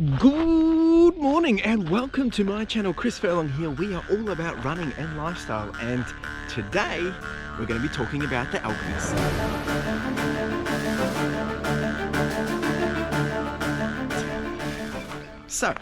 Good morning and welcome to my channel. CLFurlong here. We are all about running and lifestyle, and today we're going to be talking about the Alchemist. So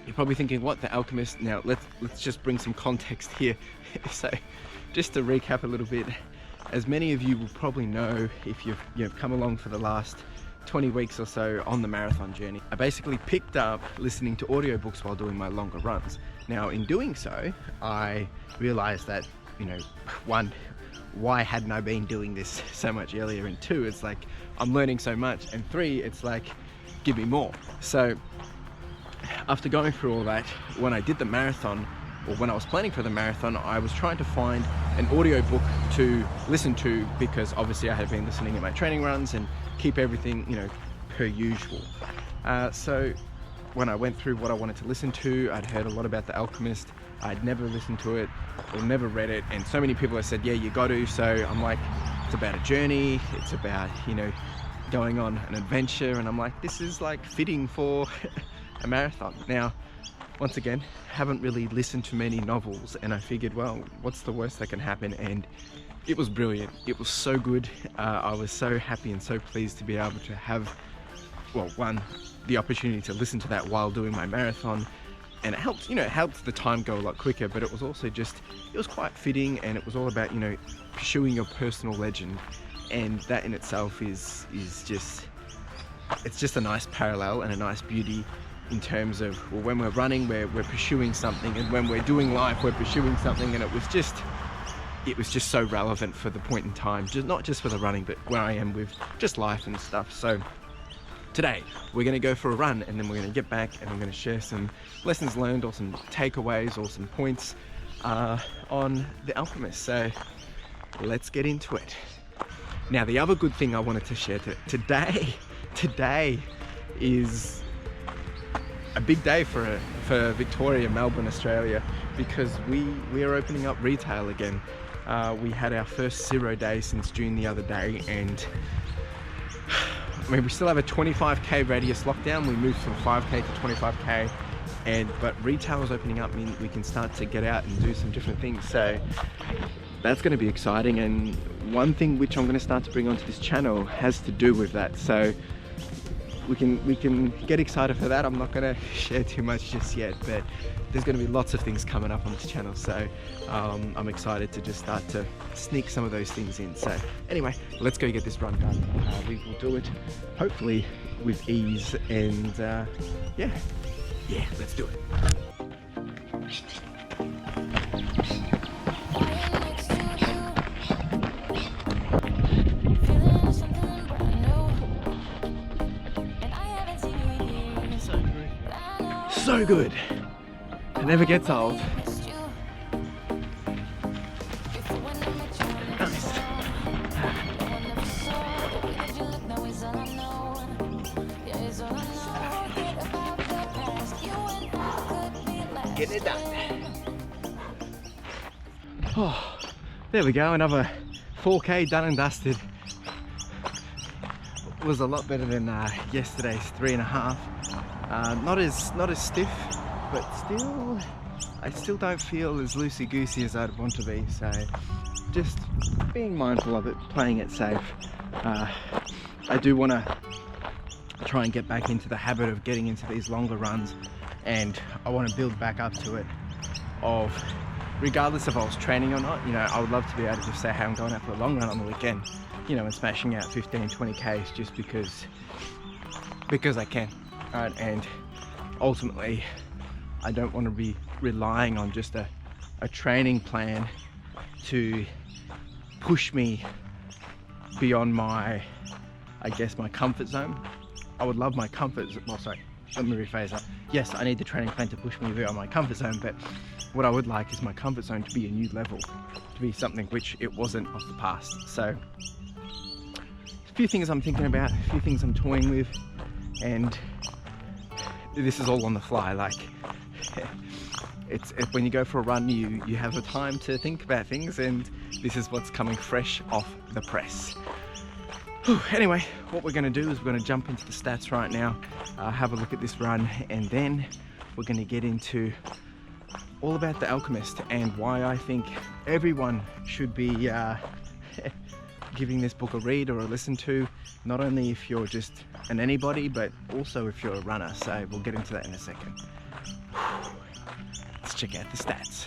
you're probably thinking, what, the Alchemist? Now let's just bring some context here. So just to recap a little bit, as many of you will probably know if you've come along for the last 20 weeks or so on the marathon journey, I basically picked up listening to audiobooks while doing my longer runs. Now in doing so, I realized that, one, why hadn't I been doing this so much earlier? And two, it's like I'm learning so much, and three, it's like, give me more. So after going through all that, when I did the marathon, or when I was planning for the marathon, I was trying to find an audiobook to listen to, because obviously I had been listening at my training runs and keep everything, per usual. So when I went through what I wanted to listen to, I'd heard a lot about the Alchemist. I'd never listened to it or never read it, and so many people have said, yeah, you got to. So I'm like, it's about a journey, it's about, going on an adventure, and I'm like, this is like fitting for a marathon. Now, once again, haven't really listened to many novels, and I figured, well, what's the worst that can happen? And it was brilliant. It was so good. I was so happy and so pleased to be able to have, well, one, the opportunity to listen to that while doing my marathon, and it helped, it helped the time go a lot quicker, but it was also just, it was quite fitting, and it was all about, pursuing your personal legend, and that in itself is just, it's just a nice parallel and a nice beauty in terms of, well, when we're running, we're pursuing something, and when we're doing life, we're pursuing something, and it was just so relevant for the point in time, just not just for the running, but where I am with just life and stuff. So today we're going to go for a run, and then we're going to get back and I'm going to share some lessons learned or some takeaways or some points on the Alchemist. So let's get into it. Now, the other good thing I wanted to share today is a big day for Victoria, Melbourne, Australia, because we are opening up retail again. We had our first 0 day since June the other day, and we still have a 25k radius lockdown. We moved from 5k to 25k, but retail is opening up, meaning we can start to get out and do some different things. So that's going to be exciting, and one thing which I'm going to start to bring onto this channel has to do with that. So we can get excited for that. I'm not going to share too much just yet, but there's going to be lots of things coming up on this channel, so I'm excited to just start to sneak some of those things in. So anyway, let's go get this run done. We will do it hopefully with ease, and yeah, let's do it. So good. It never gets old. Nice. Getting it done. Oh, there we go. Another 4k done and dusted. It was a lot better than yesterday's 3.5. Not as stiff, but I still don't feel as loosey-goosey as I'd want to be, so just being mindful of it, playing it safe. I do want to try and get back into the habit of getting into these longer runs, and I want to build back up to it, of regardless if I was training or not. I would love to be able to just say, hey, I'm going out for a long run on the weekend, and smashing out 15, 20Ks just because I can. Right, and ultimately I don't want to be relying on just a training plan to push me beyond my comfort zone. I would love my comfort zone. Well, sorry, let me rephrase that. Yes, I need the training plan to push me beyond my comfort zone, but what I would like is my comfort zone to be a new level, to be something which it wasn't of the past. So a few things I'm thinking about, a few things I'm toying with, and this is all on the fly. Like, it's when you go for a run, you have the time to think about things, and this is what's coming fresh off the press. Anyway, what we're going to do is we're going to jump into the stats right now, have a look at this run, and then we're going to get into all about The Alchemist and why I think everyone should be giving this book a read or a listen to, not only if you're just an anybody, but also if you're a runner. So we'll get into that in a second. Let's check out the stats.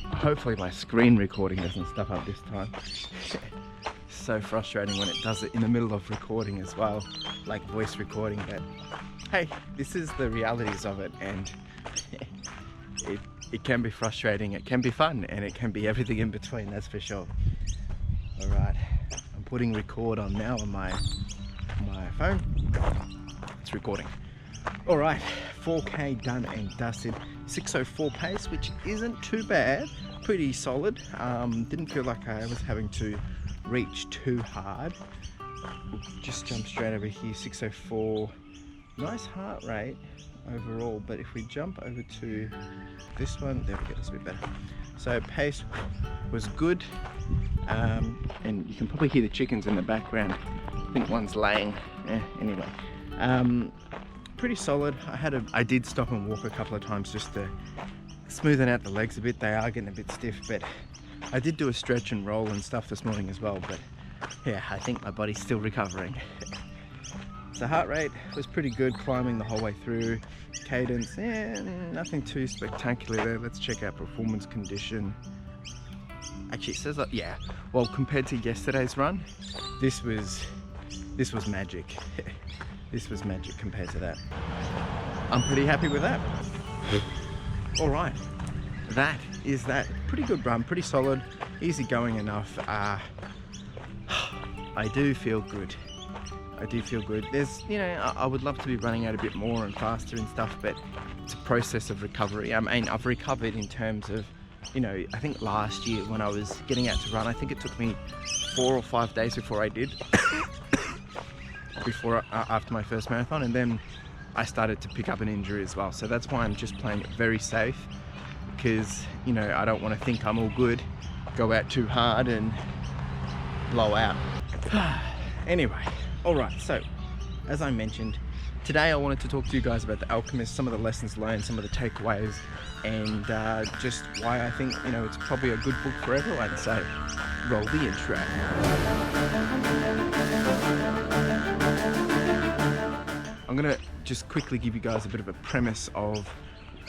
Hopefully my screen recording doesn't stuff up this time. So frustrating when it does it in the middle of recording as well, like voice recording, but hey, this is the realities of it, and it can be frustrating, it can be fun, and it can be everything in between, that's for sure. Alright, I'm putting record on now on my phone. It's recording. Alright, 4K done and dusted. 6:04 pace, which isn't too bad, pretty solid. Didn't feel like I was having to reach too hard. We'll just jump straight over here. 6:04, nice heart rate overall, but if we jump over to this one, there we go, that's a bit better. So pace was good, and you can probably hear the chickens in the background. I think one's laying. Anyway, pretty solid. I did stop and walk a couple of times just to smoothen out the legs a bit. They are getting a bit stiff, but I did do a stretch and roll and stuff this morning as well, but yeah, I think my body's still recovering. So heart rate was pretty good, climbing the whole way through. Cadence, nothing too spectacular there. Let's check out performance condition. Actually, it says that, yeah, well, compared to yesterday's run, this was magic. This was magic compared to that. I'm pretty happy with that. All right, that is that. Pretty good run, pretty solid, easy going enough. I do feel good. I do feel good. There's, I would love to be running out a bit more and faster and stuff, but it's a process of recovery. I mean, I've recovered in terms of, I think last year when I was getting out to run, I think it took me 4 or 5 days before I did, after my first marathon, and then I started to pick up an injury as well. So that's why I'm just playing it very safe, because, I don't want to think I'm all good, go out too hard and blow out. Anyway, alright, so as I mentioned, today I wanted to talk to you guys about The Alchemist, some of the lessons learned, some of the takeaways, and just why I think, it's probably a good book for everyone. So, roll the intro. I'm going to just quickly give you guys a bit of a premise of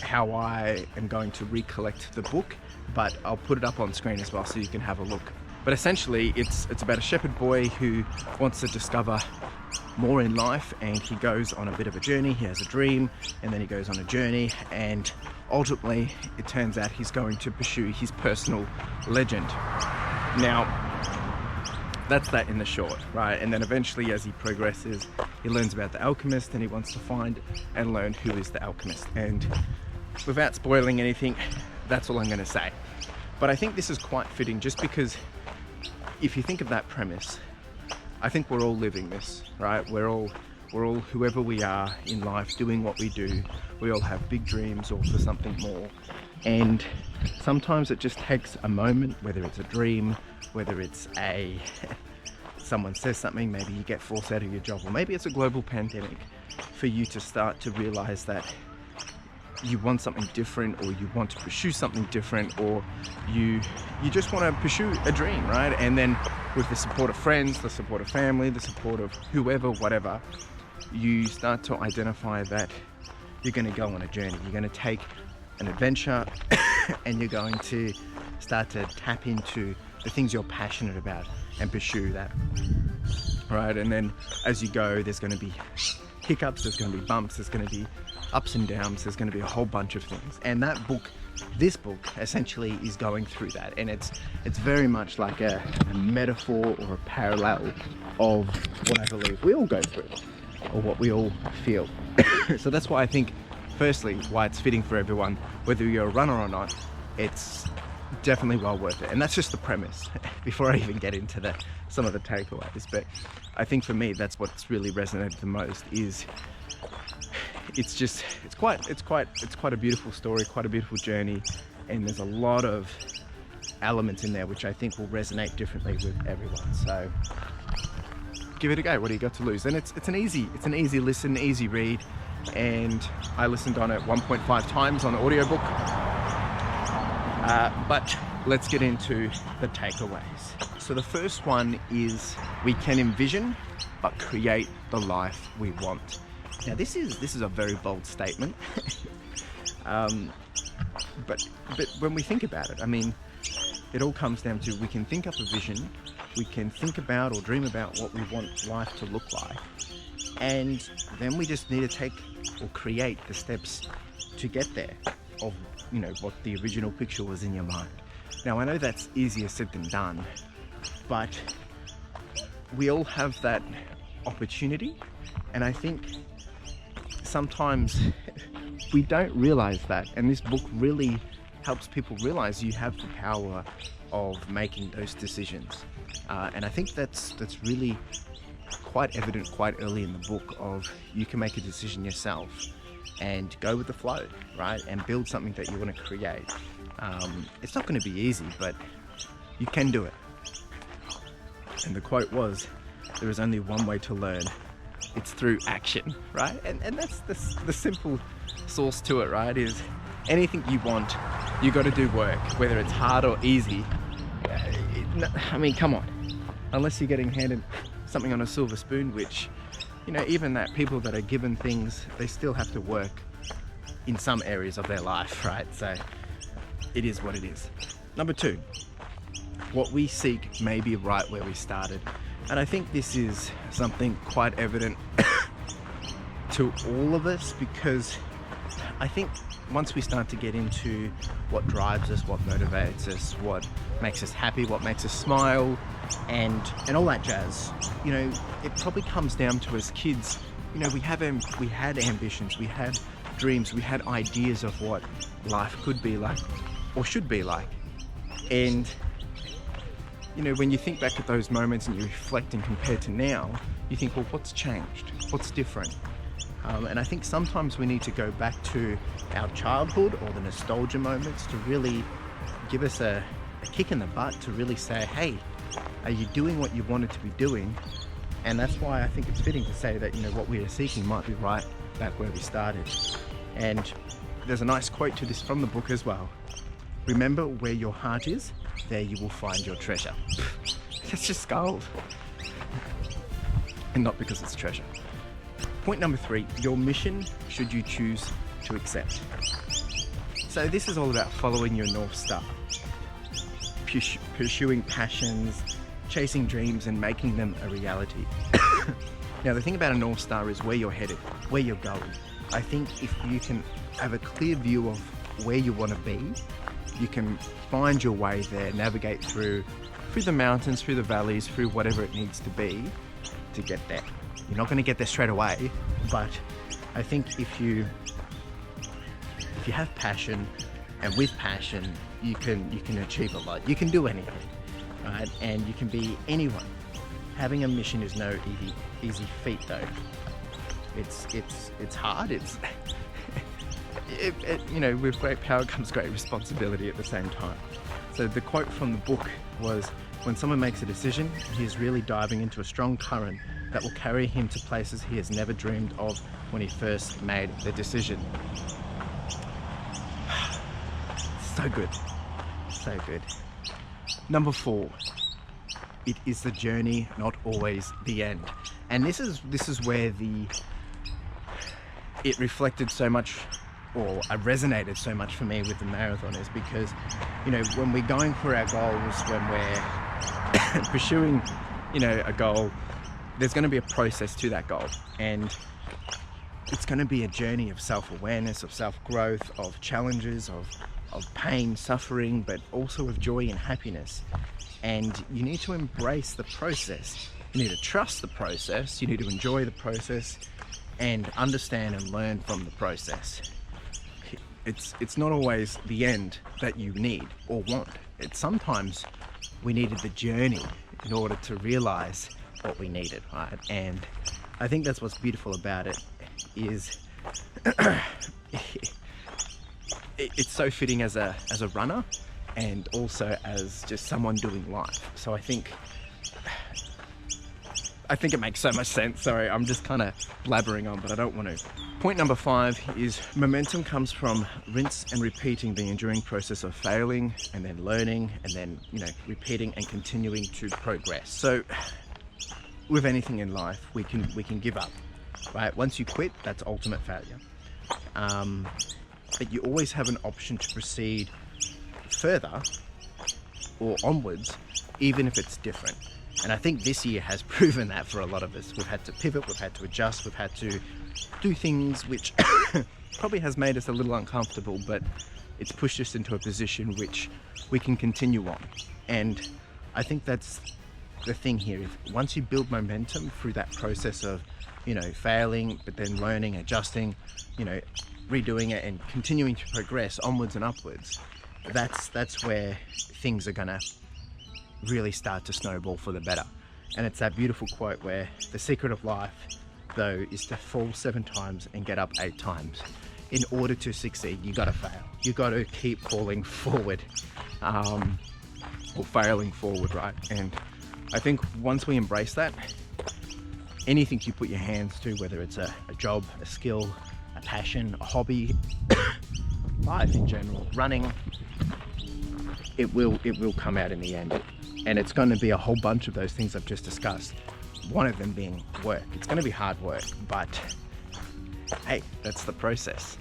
how I am going to recollect the book, but I'll put it up on screen as well so you can have a look. But essentially, it's about a shepherd boy who wants to discover more in life, and he goes on a bit of a journey. He has a dream, and then he goes on a journey, and ultimately it turns out he's going to pursue his personal legend. Now, that's that in the short, right? And then eventually, as he progresses, he learns about the alchemist, and he wants to find and learn who is the alchemist. And without spoiling anything, that's all I'm going to say. But I think this is quite fitting, just because if you think of that premise, I think we're all living this, right? We're all whoever we are in life, doing what we do. We all have big dreams or for something more. And sometimes it just takes a moment, whether it's a dream, whether it's someone says something, maybe you get forced out of your job, or maybe it's a global pandemic, for you to start to realize that you want something different, or you want to pursue something different, or you just want to pursue a dream, right? And then with the support of friends, the support of family, the support of whoever, whatever, you start to identify that you're going to go on a journey. You're going to take an adventure and you're going to start to tap into the things you're passionate about and pursue that, right? And then as you go, there's going to be hiccups, there's going to be bumps, there's going to be ups and downs, there's going to be a whole bunch of things. And this book essentially is going through that, and it's very much like a metaphor or a parallel of what I believe we all go through, or what we all feel. So that's why I think, firstly, why it's fitting for everyone, whether you're a runner or not. It's definitely well worth it. And that's just the premise before I even get into some of the takeaways. But I think for me, that's what's really resonated the most. Is it's quite a beautiful story, quite a beautiful journey, and there's a lot of elements in there which I think will resonate differently with everyone. So give it a go. What do you got to lose? And it's an easy listen, easy read, and I listened on it 1.5 times on audiobook. But let's get into the takeaways. So the first one is we can envision but create the life we want. Now this is a very bold statement. But when we think about it, I mean, it all comes down to we can think up a vision, we can think about or dream about what we want life to look like, and then we just need to take or create the steps to get there of, you know, what the original picture was in your mind. Now I know that's easier said than done, but we all have that opportunity, and I think sometimes we don't realize that, and this book really helps people realize you have the power of making those decisions. And I think that's really quite evident quite early in the book of you can make a decision yourself and go with the flow, right? And build something that you want to create. It's not going to be easy, but you can do it. And the quote was, there is only one way to learn. It's through action, right? And that's the simple source to it, right? Is anything you want, you got to do work, whether it's hard or easy. I mean, come on. Unless you're getting handed something on a silver spoon, which, you know, even that people that are given things, they still have to work in some areas of their life, right? So it is what it is. Number 2, what we seek may be right where we started. And I think this is something quite evident to all of us, because I think once we start to get into what drives us, what motivates us, what makes us happy, what makes us smile, and all that jazz, you know, it probably comes down to, as kids, you know, we had ambitions, we had dreams, we had ideas of what life could be like or should be like. And you know, when you think back at those moments and you reflect and compare to now, you think, well, what's changed? What's different? And I think sometimes we need to go back to our childhood or the nostalgia moments to really give us a kick in the butt, to really say, hey, are you doing what you wanted to be doing? And that's why I think it's fitting to say that, you know, what we are seeking might be right back where we started. And there's a nice quote to this from the book as well. Remember, where your heart is, there you will find your treasure. That's just gold. And not because it's treasure. Point number 3, your mission should you choose to accept. So this is all about following your North Star, pursuing passions, chasing dreams and making them a reality. Now the thing about a North Star is where you're headed, where you're going. I think if you can have a clear view of where you want to be, you can find your way there, navigate through the mountains, through the valleys, through whatever it needs to be to get there. You're not going to get there straight away, but I think if you have passion, and with passion, you can achieve a lot. You can do anything, right? And you can be anyone. Having a mission is no easy feat, though. It's hard. You know, with great power comes great responsibility at the same time. So the quote from the book was, when someone makes a decision, he is really diving into a strong current that will carry him to places he has never dreamed of when he first made the decision. So good. So good. Number 4, it is the journey, not always the end. And this is where it reflected so much, or resonated so much for me with the marathon, is because, you know, when we're going for our goals, when we're pursuing, you know, a goal, there's going to be a process to that goal, and it's going to be a journey of self-awareness, of self-growth, of challenges, of pain, suffering, but also of joy and happiness. And you need to embrace the process. You need to trust the process. You need to enjoy the process and understand and learn from the process. It's not always the end that you need or want. It's sometimes we needed the journey in order to realize what we needed, right? And I think that's what's beautiful about it, is it's so fitting as a runner and also as just someone doing life. So I think I think it makes so much sense. Sorry, I'm just kind of blabbering on, but I don't want to. Point number 5 is momentum comes from rinse and repeating the enduring process of failing and then learning and then, repeating and continuing to progress. So with anything in life, we can give up, right? Once you quit, that's ultimate failure. But you always have an option to proceed further or onwards, even if it's different. And I think this year has proven that for a lot of us. We've had to pivot, we've had to adjust, we've had to do things which probably has made us a little uncomfortable, but it's pushed us into a position which we can continue on. And I think that's the thing here. Once you build momentum through that process of, failing, but then learning, adjusting, redoing it and continuing to progress onwards and upwards, that's where things are gonna really start to snowball for the better. And it's that beautiful quote where the secret of life, though, is to fall 7 times and get up 8 times. In order to succeed, you gotta fail. You gotta keep falling forward, or failing forward, right? And I think once we embrace that, anything you put your hands to, whether it's a job, a skill, a passion, a hobby, life in general, running, it will come out in the end. And it's going to be a whole bunch of those things I've just discussed. One of them being work. It's going to be hard work, but hey, that's the process.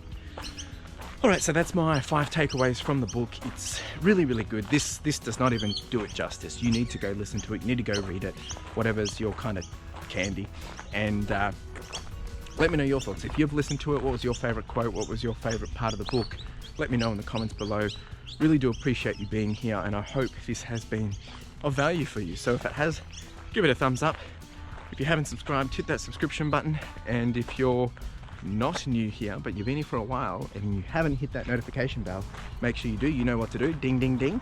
All right, so that's my 5 takeaways from the book. It's really, really good. This does not even do it justice. You need to go listen to it. You need to go read it, whatever's your kind of candy. And let me know your thoughts. If you've listened to it, what was your favorite quote? What was your favorite part of the book? Let me know in the comments below. Really do appreciate you being here, and I hope this has been of value for you. So if it has, give it a thumbs up. If you haven't subscribed, hit that subscription button. And if you're not new here, but you've been here for a while and you haven't hit that notification bell, make sure you do. You know what to do. Ding, ding, ding.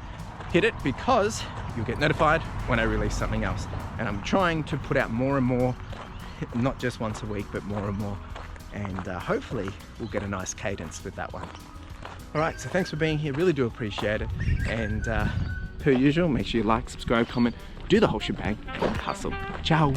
Hit it, because you'll get notified when I release something else. And I'm trying to put out more and more, not just once a week, but more and more. And hopefully we'll get a nice cadence with that one. All right, so thanks for being here. Really do appreciate it. And per usual, make sure you like, subscribe, comment, do the whole shebang. Hustle. Ciao.